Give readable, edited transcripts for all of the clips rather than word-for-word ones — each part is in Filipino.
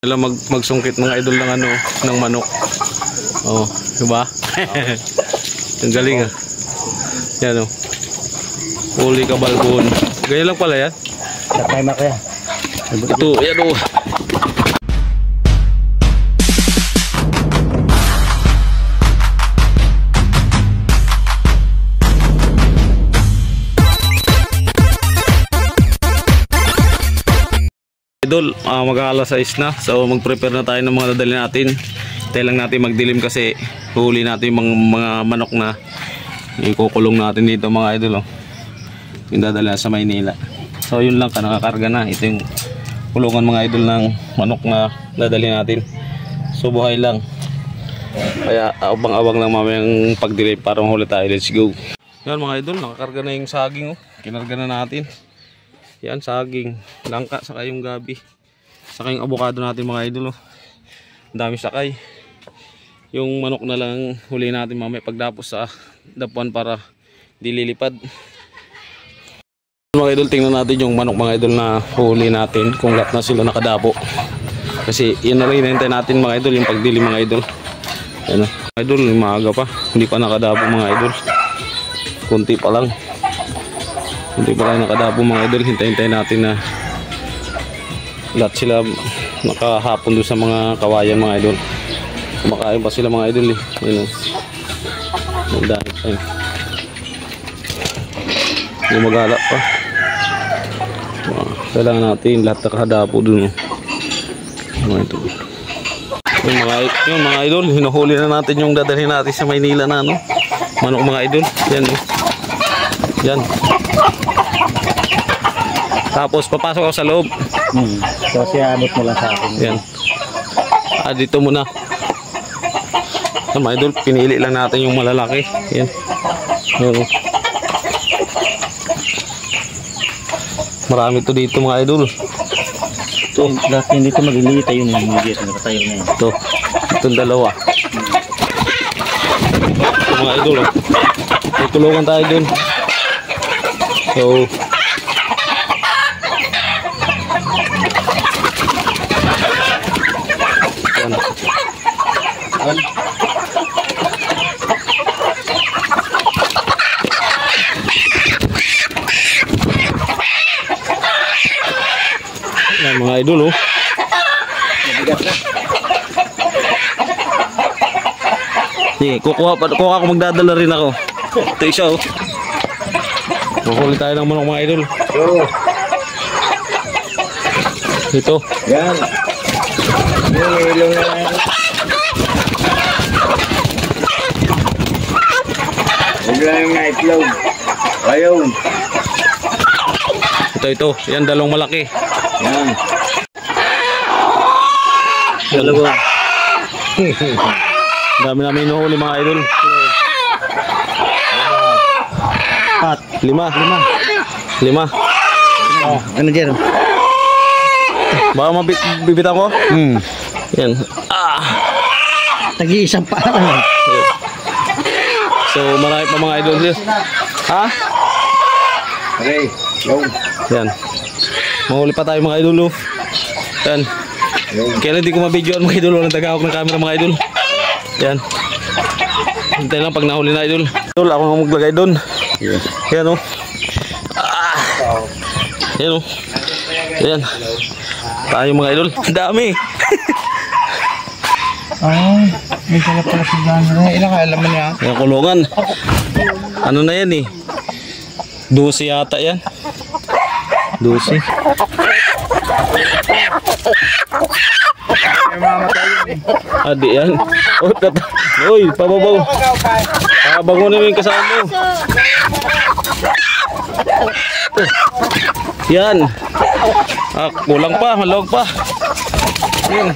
Sila magsungkit mga idol ng ano, ng manok. Oh, diba? Ang galing ah. Yan oh. Huli ka balbon. Ganyan lang pala yan. Sakay na kaya. Ito, yan oh. Idol, mag-aalas 6 na. So mag-prepare na tayo ng mga dadali natin. Tayo lang natin magdilim kasi huli natin yung mga manok na ikukulong natin dito mga idol oh. Yung dadala sa Maynila. So yun lang, nakakarga na. Ito yung kulungan mga idol ng manok na dadali natin. So buhay lang. Kaya abang-abang lang mamayang pagdilim para mahuli tayo. Let's go. Yan mga idol, nakakarga na yung saging oh. Kinarga na natin. Yan, saging, langka, saka yung gabi, saka yung avocado natin mga idol oh. Ang dami sakay. Yung manok na lang huli natin mamaya pagdapos sa dapuan para dililipad. Mga idol, tingnan natin yung manok mga idol na huli natin kung lahat na sila nakadapo. Kasi yun na rin hinihintay natin mga idol, yung pagdili mga idol. Yan oh. Mga idol, maaga pa, hindi pa nakadapo mga idol. Kunti pa lang. Hindi pa tayo nakadapo mga idol. Hintay-hintay natin na lahat sila nakahapon doon sa mga kawayan mga idol. Kumakain pa sila mga idol eh. Ayun o. Nagdahit pa yun. Gumagala pa. Kailangan natin lahat nakahadapo doon o. Mga idol. Yung mga idol, hinuhuli na natin yung dadalhin natin sa Maynila na ano. Manok mga idol. Yan o. Yan. Tapos papasok ako sa loob. Kasi abot mo lang sa akin. Yan. Dito muna. Mga idol, pinili lang natin yung malalaki. Yan. Marami to dito mga idol. Ito, lahat hindi ito maglilita yung mga nakatayo na yun. Ito. Itong dalawa. Ito mga idol. Tutulungan tayo dun. So, yan mga idol oh. Sige, kukuha ako, magdadala rin ako. Ito isa oh. Kuhuli tayo ng manok mga idol. Ito. Yan. Yung ilong na yan. Huwag lang yung itlog. Ayun. Ito. Yan, dalawang malaki. Yan. Dalawa. Dami namin inuhuli mga idol. 5. 5. Oh, ano dyan? Baka mabibitan ko? Yan. Tag-iisang pa. So marami pa mga idol dito. Ha? Okay. Yo. Yan. Mahuli pa tayo mga idol. Yan. Kaya hindi ko mabidyoan mga idol. Walang tagahawak ng camera mga idol. Yan. Hintay lang pag nahuli na idol. Idol, ako nga maglagay doon. Yan o. Yan o. Yan. Tayo mga idol. Dami. Ay, may kala pala si Gana. Ilang alam mo niya? Yung kulungan. Ano na yan eh? 12 yata yan. 12. Adi yan. Uy, pababaw. Pabangunin mo yung kasama mo. Yan. Kulang pa, malawag pa. Yan.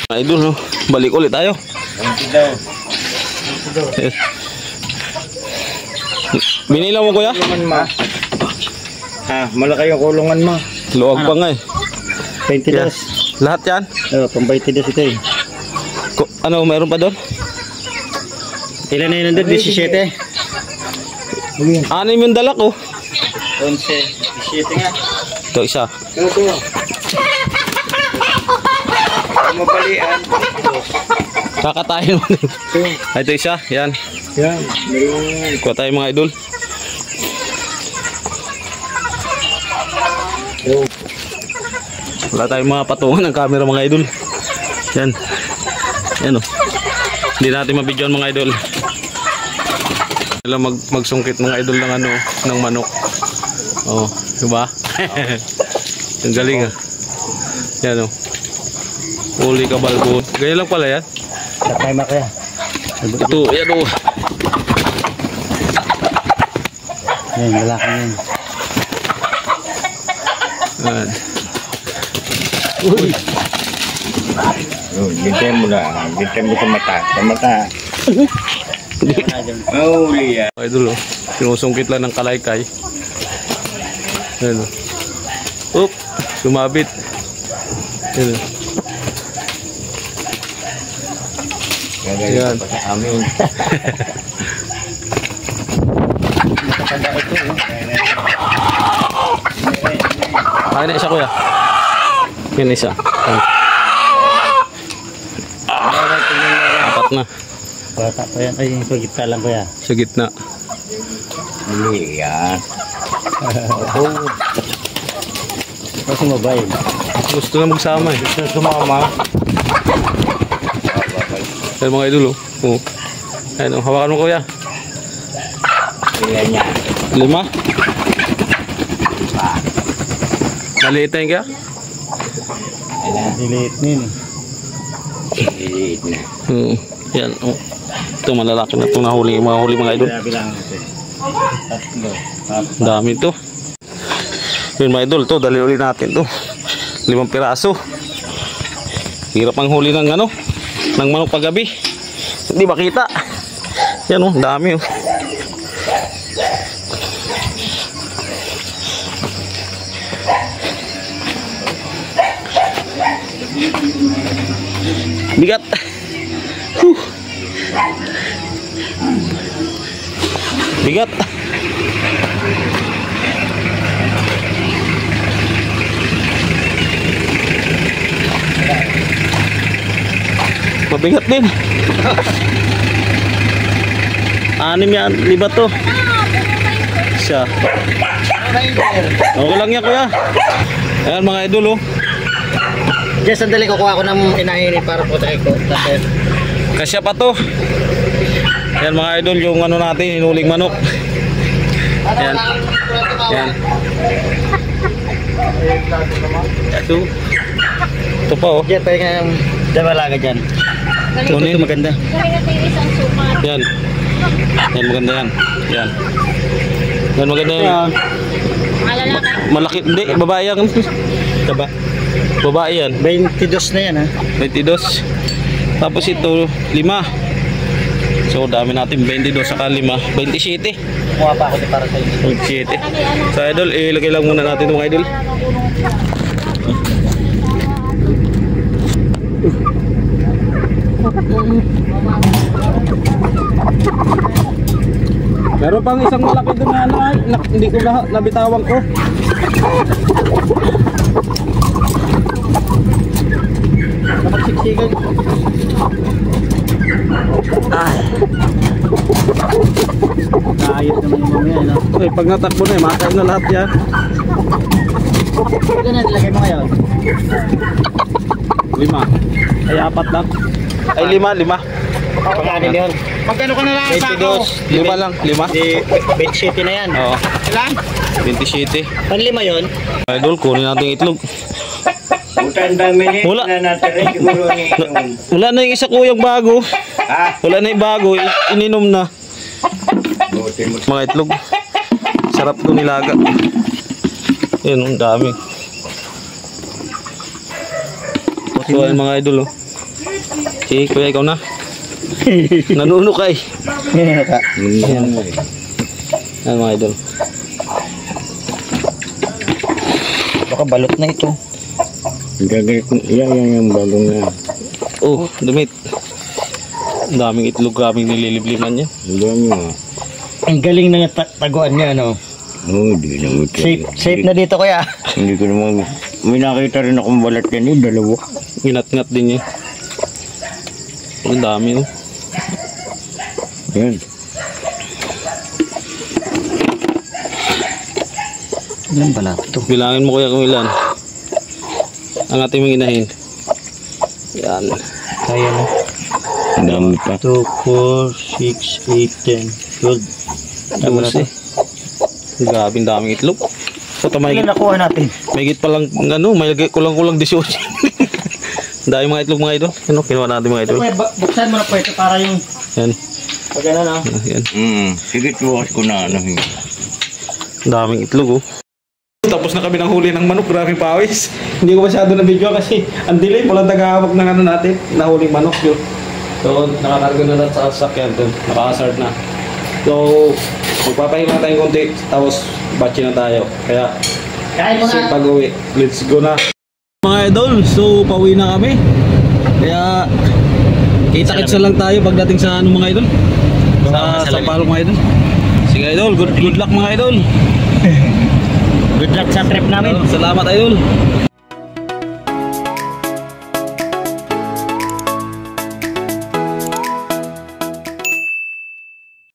Idol, no? Balik ulit tayo. Binilang mo kuya? Malaki yung kulungan mo. Luwag pa nga eh. 20 Yan. dos. Lahat yan? Pang 20 dos ito eh. Ano, mayroon pa doon? Ilan na yun nandun? 17? Ano yung dalak oh? 11, 17 nga. Ito isa. Ito. Mabalian. Kakatayin mo din. Ito isa. Yan. Yan. Meron. Kuha tayo mga idol. Wala tayong mga patungan ng camera mga idol. Yan. Yan o. Hindi natin mabidyoan mga idol. Alam magsungkit mga idol ng ano, ng manok. Oh, diba? Ang galing ah. Yan o. Uli ka balbo. Ganyan lang pala yan. Tatay mo kaya. Ito, yan o. Yan, lalaki yan. Yan. Uy. Bintay mo na. Bintay mo sa mata. Sa mata. Mahuli yan. Idol o. Sinusungkit lang ng kalaykay. Yan o. Oop. Sumabit. Yan o. Yan. Amin. Kaya na isa kuya. Yan isa. Apat na. Bata pa yan. Ay, sa gitna lang kuya. Sa gitna. Muli yan. Kasi mabay. Gusto na magsama eh. Gusto sumama. Yan mga idol o. Oh. Ayan o. Hawakan mo kuya. Ilan niya. 5. Maliit na yun kaya? Ilan. Diliit nin. Iliit na. Yan o. Ito malalaki na itong nahuli. Mga huli mga idol. Grabe lang natin. Tatlo. Ang dami ito. Yun mga idol. Ito dali ulit natin ito. 5 piraso. Hirap ang huli ng ano. Ng manok paggabi. Hindi makita. Yan o. Dami o. Bigat. Bigat. Mabigat din. 6 yan, 5 to. Siya. Okay lang yan kuya. Ayan mga idol oh. Diyan, sandali kukuha ko ng inahin para po tayo ko. Kasya pa to. Yan mga idol yung ano natin, hinuling manok. Yan. Yan. Ito. Ito pa oh. Diyan, pwede kayong damalaga dyan. Kunin. Ito maganda. Yan. Yan maganda yan. Yan. Yan maganda yan. Malaki. Hindi, babae yan. Taba. Babae yan. 22 na yan ha. 22. Tapos ito 5. So dami natin 22 saka 5. 27. Kuha pa ako din para sa inyo. 27. So idol, ilagay lang muna natin mga idol. Meron pang isang malaki doon na ano ay, hindi ko nabitawan ko. Napagsiksikan. Ay. Naayos naman yung mamaya, no? Ay, pag natakbo na eh, makain na lahat yan. Ito na, nilagay mo ngayon. 5. Ay, 4 lang. Ay, 5. Pagkanin yun. Magkano ka na lang sa ako? 5 lang, 5. Di, 27 na yan. Oo, Ilan? 27. Panlima yun? Idol, kunin natin itlog. Puta, ang dami niya. Wala. Na natin rin siguro ni Wala na yung isa kuyang bago. Ha? Wala na yung bago, ininom na. Buti mo. Mga itlog. Sarap to nilaga. Yun, ang dami. So, ayun mga idol oh. Okay, kuya, ikaw na. Nanuno ka eh. Yan. Ayan mga idol. Baka balot na ito. Gagawin ko. Yan yung bagong na. Oh, dumit. Ang daming itlog, kaming nililibliman niya. Alam mo. Ang galing na taguan niya, no? Oo, di na mo. Safe na dito, kuya. Hindi ko naman, may nakita rin akong balat yan dalawa. Inat-ngat din niya. Ang dami oh. Yan. Ilan pala ito? Bilangin mo kuya kung ilan. Ang ating mga inahin. Yan. Kaya na. Ang dami pa. 2, 4, 6, 8, 10, 12. Tama na ito. Grabing daming itlog. So may Ilan nakuha natin? higit pa lang ano, may kulang-kulang 18. Dahil mga itlog mga idol. Ano, kinuha natin mga idol. Buksan mo na po ito para yung... Yan. Pag ano na. Yan. Sige, bukas ko na ano. Daming itlog oh. Tapos na kami ng huli ng manok, grabe pawis. Hindi ko masyado na video kasi ang dilim, walang tagahawak ng ano natin, nahuling manok yun. So, nakakarga na lang sa sasakyan doon, naka-hazard na. So, magpapahinga tayong konti, tapos batchi na tayo. Kaya, Kain mo kasi na. pag-uwi, let's go na. Mga idol, so pauwi na kami. Kaya, kita-kitsa lang tayo pagdating sa ano mga idol. Sa Palo mga idol. Sige idol, good luck mga idol. Good luck sa trip namin. Salamat idol.